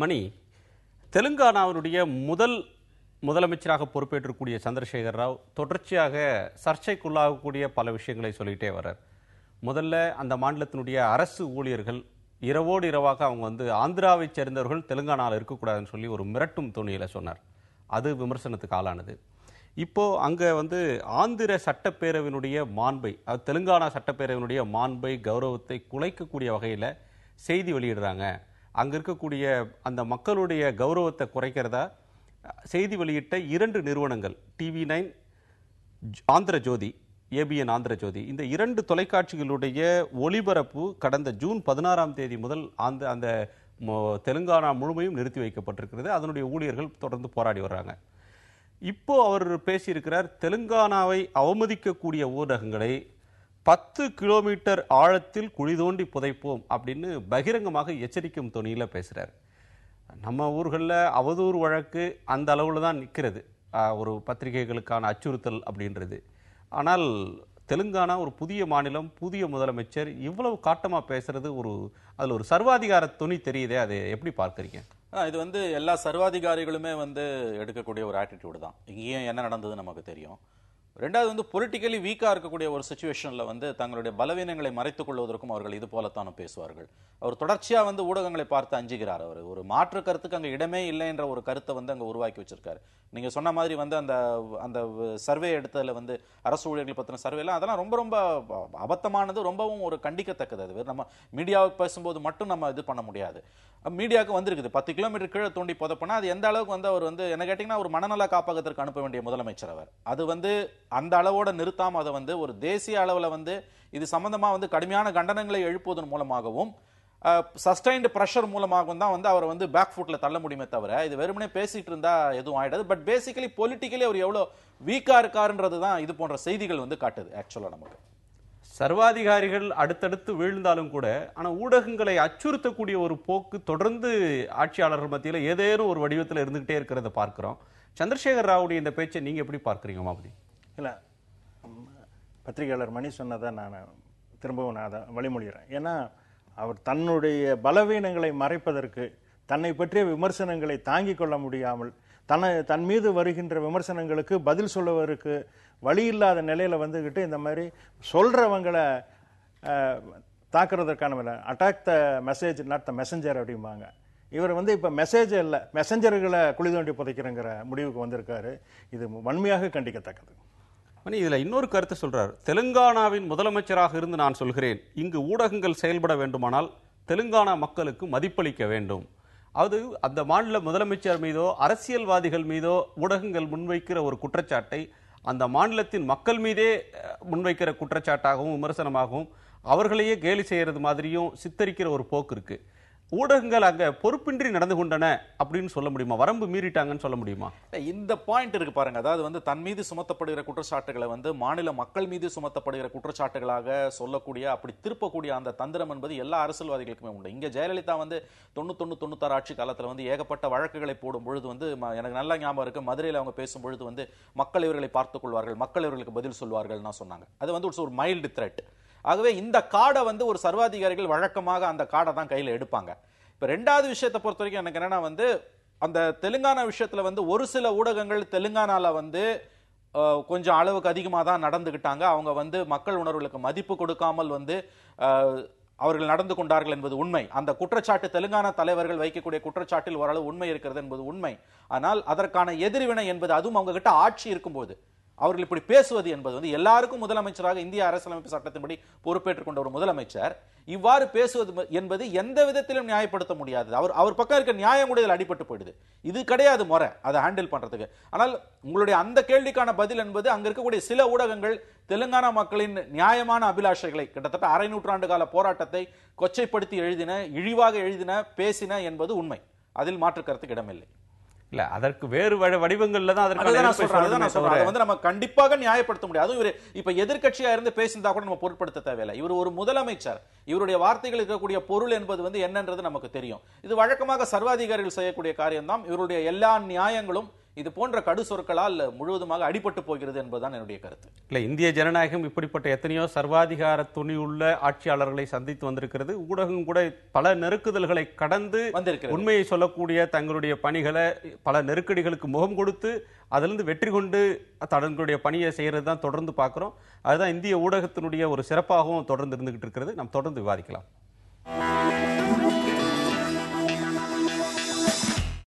மணி, தெலுங்கானாவினுடைய முதலமைச்சராக பொறுப்பேற்றக்கூடிய சந்திரசேகர் ராவ் தொடர்ச்சியாக சர்ச்சைக்குள்ளாகக்கூடிய பல விஷயங்களை சொல்லிட்டே வர்றார். முதல்ல அந்த மாநிலத்தினுடைய அரசு ஊழியர்கள் இரவோடு இரவாக அவங்க ஆந்திராவை சேர்ந்தவர்கள் தெலுங்கானாவில் இருக்கக்கூடாதுன்னு சொல்லி ஒரு மிரட்டும் துணியில் சொன்னார். அது விமர்சனத்துக்கு ஆளானது. இப்போ அங்கே ஆந்திர சட்டப்பேரவையினுடைய மாண்பை, அது தெலுங்கானா சட்டப்பேரவையினுடைய மாண்பை கௌரவத்தை குலைக்கக்கூடிய வகையில் செய்தி வெளியிடுறாங்க. அங்கே இருக்கக்கூடிய அந்த மக்களுடைய கௌரவத்தை குறைக்கிறதா செய்தி வெளியிட்ட 2 நிறுவனங்கள், TV9 ஆந்திர ஜோதி, ABN ஆந்திர ஜோதி, இந்த 2 தொலைக்காட்சிகளுடைய ஒளிபரப்பு கடந்த ஜூன் 16ஆம் தேதி முதல் அந்த தெலுங்கானா முழுமையும் நிறுத்தி வைக்கப்பட்டிருக்கிறது. அதனுடைய ஊழியர்கள் தொடர்ந்து போராடி வர்றாங்க. இப்போ அவர் பேசியிருக்கிறார், தெலுங்கானாவை அவமதிக்கக்கூடிய ஊடகங்களை 10 கிலோமீட்டர் ஆழத்தில் குழி தோண்டி புதைப்போம் அப்படின்னு பகிரங்கமாக எச்சரிக்கும் தொனியில் பேசுகிறார். நம்ம ஊர்களில் அவதூறு வழக்கு அந்த அளவில் தான் நிற்கிறது, ஒரு பத்திரிகைகளுக்கான அச்சுறுத்தல் அப்படின்றது. ஆனால் தெலுங்கானா ஒரு புதிய மாநிலம், புதிய முதலமைச்சர் இவ்வளவு காட்டமாக பேசுறது அதில் ஒரு சர்வாதிகார துணி தெரியுதே, அதை எப்படி பார்க்குறீங்க? இது எல்லா சர்வாதிகாரிகளுமே எடுக்கக்கூடிய ஒரு ஆட்டிடியூடு தான். இங்கேயும் என்ன நடந்தது நமக்கு தெரியும். ரெண்டாவது பொலிட்டிக்கலி வீக்கா இருக்கக்கூடிய ஒரு சிச்சுவேஷன்ல தங்களுடைய பலவீனங்களை மறைத்துக் கொள்வதற்கும் அவர்கள் இது போலத்தானும் பேசுவார்கள். அவர் தொடர்ச்சியா ஊடகங்களை பார்த்து அஞ்சுகிறார். அவர் ஒரு மாற்று கருத்துக்கு அங்க இடமே இல்லை என்ற ஒரு கருத்தை அங்க உருவாக்கி வச்சிருக்காரு. நீங்க சொன்ன மாதிரி அந்த அந்த சர்வே எடுத்ததுல அரசு ஊழியர்கள் பத்தின சர்வேலாம் அதெல்லாம் ரொம்ப ரொம்ப அபத்தமானது, ரொம்பவும் ஒரு கண்டிக்கத்தக்கது. அது நம்ம மீடியாவை பேசும்போது மட்டும் நம்ம இது பண்ண முடியாது. மீடியாவுக்கு வந்திருக்குது 10 கிலோமீட்டர் கீழே தோண்டி புதைப்பனா அது எந்த அளவுக்கு அவர் என்ன கேட்டீங்கன்னா ஒரு மனநல காப்பகத்திற்கு அனுப்ப வேண்டிய முதலமைச்சர் அவர். அது அந்த அளவோட நிறுத்தாம அதை ஒரு தேசிய அளவில் இது சம்பந்தமா கடுமையான கண்டனங்களை எழுப்புவதன் மூலமாகவும் சஸ்டைன்டு பிரஷர் மூலமாகவும் தான் அவரை பேக் ஃபுட்ல தள்ள முடியுமே தவிர இது வெறுமனே பேசிட்டு இருந்தா எதுவும் ஆயிடாது. பட் பேசிக்கலி பொலிட்டிக்கலி அவர் எவ்வளவு வீக்கா இருக்காருன்றது தான் இது போன்ற செய்திகள் காட்டுது. ஆக்சுவலா நமக்கு சர்வாதிகாரிகள் அடுத்தடுத்து வீழ்ந்தாலும் கூட ஆனால் ஊடகங்களை அச்சுறுத்தக்கூடிய ஒரு போக்கு தொடர்ந்து ஆட்சியாளர்கள் மத்தியில் ஏதேனும் ஒரு வடிவத்தில் இருந்துகிட்டே இருக்கிறத பார்க்கிறோம். சந்திரசேகர் ராவுடைய இந்த பேச்சை நீங்க எப்படி பார்க்குறீங்க மாபதி? இல்லை, பத்திரிகையாளர் மணி சொன்னதை நான் திரும்பவும் அதை வழிமொழிகிறேன். ஏன்னா அவர் தன்னுடைய பலவீனங்களை மறைப்பதற்கு, தன்னை பற்றிய விமர்சனங்களை தாங்கிக் கொள்ள முடியாமல் தன் மீது வருகின்ற விமர்சனங்களுக்கு பதில் சொல்லுவதற்கு வழி இல்லாத நிலையில வந்துகிட்டு இந்த மாதிரி சொல்றவங்களை தாக்குறதற்கான attack the message not the messenger அப்படிம்பாங்க. இவர் இப்ப மெசேஜ் இல்லை, மெசஞ்சர்களை குழி தோண்டி புதைக்கிறங்கிற முடிவுக்கு வந்திருக்காரு. இது வன்மையாக கண்டிக்கத்தக்கது. இதுல இன்னொரு கருத்து சொல்றார். தெலுங்கானாவின் முதலமைச்சராக இருந்து நான் சொல்கிறேன், இங்கு ஊடகங்கள் செயல்பட வேண்டுமானால் தெலுங்கானா மக்களுக்கு மதிப்பளிக்க வேண்டும். அது அந்த மாநில முதலமைச்சர் மீதோ அரசியல்வாதிகள் மீதோ ஊடகங்கள் முன்வைக்கிற ஒரு குற்றச்சாட்டை அந்த மாநிலத்தின் மக்கள் மீதே முன்வைக்கிற குற்றச்சாட்டாகவும் விமர்சனமாகவும் அவர்களையே கேலி செய்யறது மாதிரியும் சித்தரிக்கிற ஒரு போக்கு இருக்கு. ஊடகங்கள் அங்க பொறுப்பின்றி நடந்து கொண்டன அப்படின்னு சொல்ல முடியுமா? வரம்பு மீறிட்டாங்கன்னு சொல்ல முடியுமா? இந்த பாயிண்ட் இருக்கு பாருங்க. அதாவது தன் மீது சுமத்தப்படுகிற குற்றச்சாட்டுகளை மாநில மக்கள் மீது சுமத்தப்படுகிற குற்றச்சாட்டுகளாக சொல்லக்கூடிய, அப்படி திருப்பக்கூடிய அந்த தந்திரம் என்பது எல்லா அரசியல்வாதிகளுக்குமே உண்டு. இங்க ஜெயலலிதா 91-96 ஆட்சி காலத்துல ஏகப்பட்ட வழக்குகளை போடும் பொழுது எனக்கு நல்ல ஞாபகம் இருக்கு. மதுரையில் அவங்க பேசும் பொழுது மக்கள் இவர்களை பார்த்துக் கொள்வார்கள், மக்கள் இவர்களுக்கு பதில் சொல்வார்கள் சொன்னாங்க. அது ஒரு மைல்டு த்ரெட். ஆகவே இந்த காடை ஒரு சர்வாதிகாரிகள் வழக்கமாக அந்த காடை தான் கையில் எடுப்பாங்க. இப்ப ரெண்டாவது விஷயத்தை பொறுத்த வரைக்கும் எனக்கு என்னன்னா அந்த தெலுங்கானா விஷயத்துல ஒரு சில ஊடகங்கள் தெலுங்கானால கொஞ்சம் அளவுக்கு அதிகமாக தான் நடந்துகிட்டாங்க. அவங்க மக்கள் உணர்வுகளுக்கு மதிப்பு கொடுக்காமல் அவர்கள் நடந்து கொண்டார்கள் என்பது உண்மை. அந்த குற்றச்சாட்டு தெலுங்கானா தலைவர்கள் வைக்கக்கூடிய குற்றச்சாட்டில் ஓரளவு உண்மை இருக்கிறது என்பது உண்மை. ஆனால் அதற்கான எதிர்வினை என்பது, அதுவும் அவங்க கிட்ட ஆட்சி இருக்கும்போது அவர்கள் இப்படி பேசுவது என்பது எல்லாருக்கும் முதலமைச்சராக இந்திய அரசியலமைப்பு சட்டத்தின்படி பொறுப்பேற்றுக் கொண்ட ஒரு முதலமைச்சர் இவ்வாறு பேசுவது என்பது எந்த விதத்திலும் நியாயப்படுத்த முடியாது. அவர் பக்கம் இருக்க நியாயம் கூட அடிபட்டு போயிடுது. இது கிடையாது முறை அதை ஹேண்டில் பண்றதுக்கு. ஆனால் உங்களுடைய அந்த கேள்விக்கான பதில் என்பது அங்க இருக்கக்கூடிய சில ஊடகங்கள் தெலுங்கானா மக்களின் நியாயமான அபிலாஷைகளை, கிட்டத்தட்ட அரை நூற்றாண்டு கால போராட்டத்தை கொச்சைப்படுத்தி எழுதின, இழிவாக எழுதின, பேசின என்பது உண்மை. அதில் மாற்று கருத்துக்கு இடமில்லை. இல்ல, அதற்கு வேறு வடிவங்கள்ல தான் நம்ம கண்டிப்பாக நியாயப்படுத்த முடியாது. இவர் இப்ப எதிர்க்கட்சியா இருந்து பேசியிருந்தா கூட நம்ம பொருட்படுத்த தேவையில்லை. இவர் ஒரு முதலமைச்சர், இவருடைய வார்த்தைகள் இருக்கக்கூடிய பொருள் என்பது என்னன்றது நமக்கு தெரியும். இது வழக்கமாக சர்வாதிகாரிகள் செய்யக்கூடிய காரியம் தான். இவருடைய எல்லா நியாயங்களும் இது போன்ற கடு சொற்களால் முழுவதுமாக அடிபட்டு போகிறது என்பதுதான் என்னுடைய கருத்து. இல்லை, இந்திய ஜனநாயகம் இப்படிப்பட்ட எத்தனையோ சர்வாதிகார துணியுள்ள ஆட்சியாளர்களை சந்தித்து வந்திருக்கிறது. ஊடகம் கூட பல நெருக்குதல்களை கடந்து உண்மையை சொல்லக்கூடிய தங்களுடைய பணிகளை பல நெருக்கடிகளுக்கு முகம் கொடுத்து அதிலிருந்து வெற்றி கொண்டு தங்களுடைய பணியை செய்யறது தான் தொடர்ந்து பார்க்கிறோம். அதுதான் இந்திய ஊடகத்தினுடைய ஒரு சிறப்பாகவும் தொடர்ந்து இருந்துகிட்டு இருக்கிறது. நாம் தொடர்ந்து விவாதிக்கலாம்.